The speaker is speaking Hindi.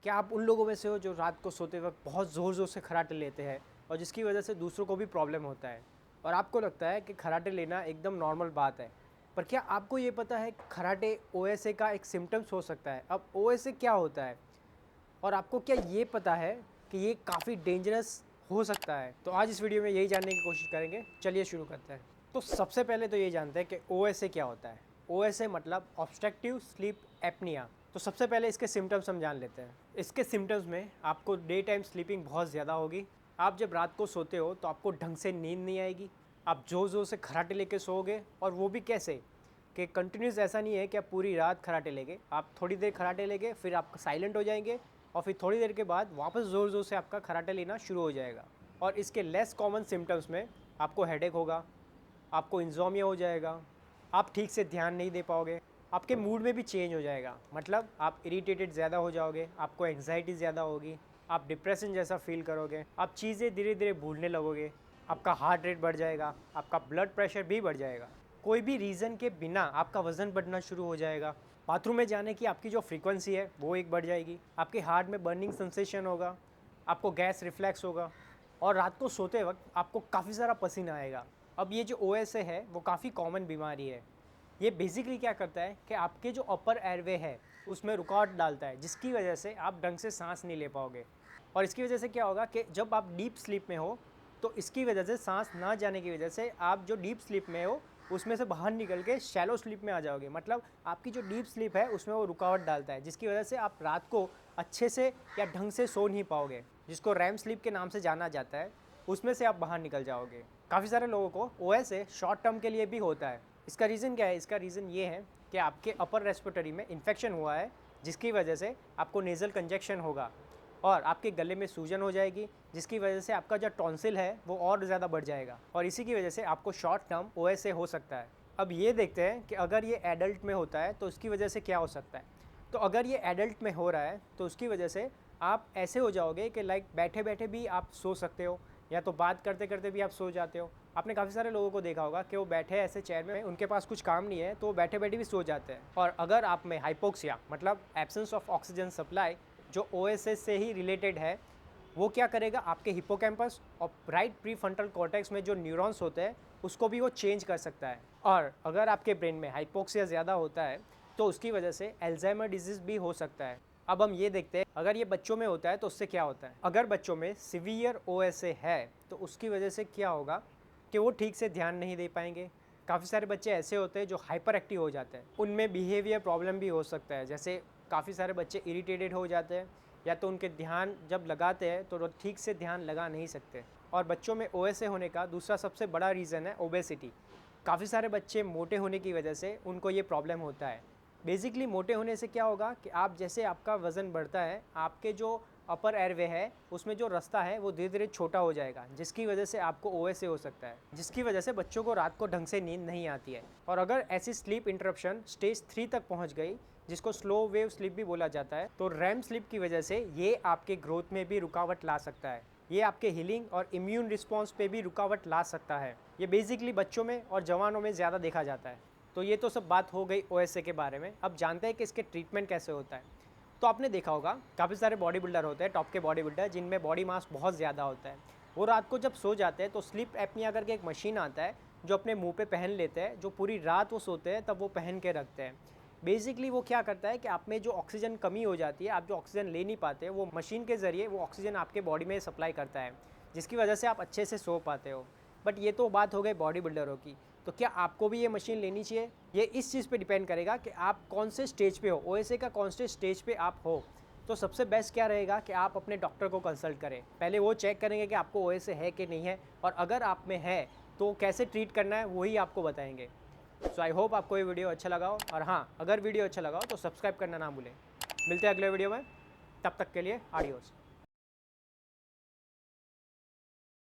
क्या आप उन लोगों में से हो जो रात को सोते वक्त बहुत ज़ोर-ज़ोर से खर्राटे लेते हैं और जिसकी वजह से दूसरों को भी प्रॉब्लम होता है और आपको लगता है कि खर्राटे लेना एकदम नॉर्मल बात है। पर क्या आपको ये पता है कि खर्राटे ओएसए का एक सिम्पटम्स हो सकता है? अब ओएसए क्या होता है? और आपको क्या ये पता है कि ये काफ़ी डेंजरस हो सकता है? तो आज इस वीडियो में यही जानने की कोशिश करेंगे। चलिए शुरू करते हैं। तो सबसे पहले तो ये जानते हैं कि ओएसए क्या होता है। ओएसए मतलब ऑब्स्ट्रक्टिव स्लीप एपनिया। तो सबसे पहले इसके सिम्टम्स हम जान लेते हैं। इसके सिम्टम्स में आपको डे टाइम स्लीपिंग बहुत ज़्यादा होगी। आप जब रात को सोते हो तो आपको ढंग से नींद नहीं आएगी। आप ज़ोर-ज़ोर से खर्राटे लेके सोओगे और वो भी कैसे? कि कंटिन्यूस ऐसा नहीं है कि आप पूरी रात खर्राटे लेंगे। आप थोड़ी देर खर्राटे लेंगे, फिर आप साइलेंट हो जाएंगे और फिर थोड़ी देर के बाद वापस ज़ोर-ज़ोर से आपका खर्राटे लेना शुरू हो जाएगा। और इसके लेस कॉमन सिम्टम्स में आपको हेडेक होगा, आपको इंसोम्निया हो जाएगा, आप ठीक से ध्यान नहीं दे पाओगे, आपके मूड में भी चेंज हो जाएगा। मतलब आप इरिटेटेड ज़्यादा हो जाओगे, आपको एंग्जाइटी ज़्यादा होगी, आप डिप्रेशन जैसा फील करोगे, आप चीज़ें धीरे धीरे भूलने लगोगे, आपका हार्ट रेट बढ़ जाएगा, आपका ब्लड प्रेशर भी बढ़ जाएगा। कोई भी रीज़न के बिना आपका वज़न बढ़ना शुरू हो जाएगा। बाथरूम में जाने की आपकी जो फ्रीक्वेंसी है वो एक बढ़ जाएगी, आपके हार्ट में बर्निंग सेंसेशन होगा, आपको गैस रिफ्लेक्स होगा और रात को सोते वक्त आपको काफ़ी सारा पसीना आएगा। अब ये जो ओएसए है वो काफ़ी कॉमन बीमारी है। ये बेसिकली क्या करता है कि आपके जो अपर एयरवे है उसमें रुकावट डालता है, जिसकी वजह से आप ढंग से सांस नहीं ले पाओगे। और इसकी वजह से क्या होगा कि जब आप डीप स्लीप में हो तो इसकी वजह से सांस ना जाने की वजह से आप जो डीप स्लीप में हो उसमें से बाहर निकल के शैलो स्लीप में आ जाओगे। मतलब आपकी जो डीप स्लीप है उसमें वो रुकावट डालता है, जिसकी वजह से आप रात को अच्छे से या ढंग से सो नहीं पाओगे, जिसको रैम स्लीप के नाम से जाना जाता है। उसमें से आप बाहर निकल जाओगे। काफ़ी सारे लोगों को ओएसए शॉर्ट टर्म के लिए भी होता है। इसका रीज़न क्या है? इसका रीज़न ये है कि आपके अपर रेस्पिरेटरी में इन्फेक्शन हुआ है, जिसकी वजह से आपको नेज़ल कंजेक्शन होगा और आपके गले में सूजन हो जाएगी, जिसकी वजह से आपका जो टॉन्सिल है वो और ज़्यादा बढ़ जाएगा और इसी की वजह से आपको शॉर्ट टर्म ओएसए हो सकता है। अब ये देखते हैं कि अगर ये एडल्ट में होता है तो उसकी वजह से क्या हो सकता है। तो अगर ये एडल्ट में हो रहा है तो उसकी वजह से आप ऐसे हो जाओगे कि लाइक बैठे बैठे भी आप सो सकते हो या तो बात करते करते भी आप सो जाते हो। आपने काफ़ी सारे लोगों को देखा होगा कि वो बैठे ऐसे चेयर में, उनके पास कुछ काम नहीं है तो वो बैठे बैठे भी सो जाते हैं। और अगर आप में हाइपोक्सिया मतलब एब्सेंस ऑफ ऑक्सीजन सप्लाई जो ओएसएस से ही रिलेटेड है, वो क्या करेगा, आपके हिप्पोकैम्पस और राइट प्रीफ्रंटल कॉर्टेक्स में जो न्यूरॉन्स होते हैं उसको भी वो चेंज कर सकता है। और अगर आपके ब्रेन में हाइपोक्सिया ज़्यादा होता है तो उसकी वजह से अल्जाइमर डिजीज़ भी हो सकता है। अब हम ये देखते हैं अगर ये बच्चों में होता है तो उससे क्या होता है। अगर बच्चों में सीवियर ओएसए है तो उसकी वजह से क्या होगा कि वो ठीक से ध्यान नहीं दे पाएंगे। काफ़ी सारे बच्चे ऐसे होते हैं जो हाइपर एक्टिव हो जाते हैं, उनमें बिहेवियर प्रॉब्लम भी हो सकता है। जैसे काफ़ी सारे बच्चे इरिटेटेड हो जाते हैं या तो उनके ध्यान जब लगाते हैं तो वो ठीक से ध्यान लगा नहीं सकते। और बच्चों में ओएसए होने का दूसरा सबसे बड़ा रीज़न है ओबेसिटी। काफ़ी सारे बच्चे मोटे होने की वजह से उनको ये प्रॉब्लम होता है। बेसिकली मोटे होने से क्या होगा कि आप जैसे आपका वज़न बढ़ता है, आपके जो अपर एयरवे है उसमें जो रास्ता है वो धीरे धीरे छोटा हो जाएगा, जिसकी वजह से आपको ओएसए हो सकता है, जिसकी वजह से बच्चों को रात को ढंग से नींद नहीं आती है। और अगर ऐसी स्लीप इंटरप्शन स्टेज 3 तक पहुंच गई, जिसको स्लो वेव स्लीप भी बोला जाता है, तो रैम स्लीप की वजह से ये आपके ग्रोथ में भी रुकावट ला सकता है। ये आपके हीलिंग और इम्यून रिस्पॉन्स पे भी रुकावट ला सकता है। ये बेसिकली बच्चों में और जवानों में ज़्यादा देखा जाता है। तो ये तो सब बात हो गई ओएसए के बारे में। अब जानते हैं कि इसके ट्रीटमेंट कैसे होता है। तो आपने देखा होगा काफ़ी सारे बॉडी बिल्डर होते हैं, टॉप के बॉडी बिल्डर जिनमें बॉडी मास बहुत ज़्यादा होता है। वो रात को जब सो जाते हैं तो स्लीप एपनिया करके एक मशीन आता है जो अपने मुंह पे पहन लेते हैं, जो पूरी रात वो सोते हैं तब वो पहन के रखते हैं। बेसिकली वो क्या करता है कि आप में जो ऑक्सीजन कमी हो जाती है, आप जो ऑक्सीजन ले नहीं पाते, वो मशीन के ज़रिए वो ऑक्सीजन आपके बॉडी में सप्लाई करता है, जिसकी वजह से आप अच्छे से सो पाते हो। बट ये तो बात हो गई बॉडी बिल्डरों की। तो क्या आपको भी ये मशीन लेनी चाहिए? ये इस चीज़ पे डिपेंड करेगा कि आप कौन से स्टेज पे हो, ओएसए का कौन से स्टेज पे आप हो। तो सबसे बेस्ट क्या रहेगा कि आप अपने डॉक्टर को कंसल्ट करें। पहले वो चेक करेंगे कि आपको ओएसए है कि नहीं है, और अगर आप में है तो कैसे ट्रीट करना है वही आपको बताएंगे। सो आई होप आपको ये वीडियो अच्छा लगा हो, और हाँ, अगर वीडियो अच्छा लगा हो तो सब्सक्राइब करना ना भूलें। मिलते हैं अगले वीडियो में, तब तक के लिए आडियोस।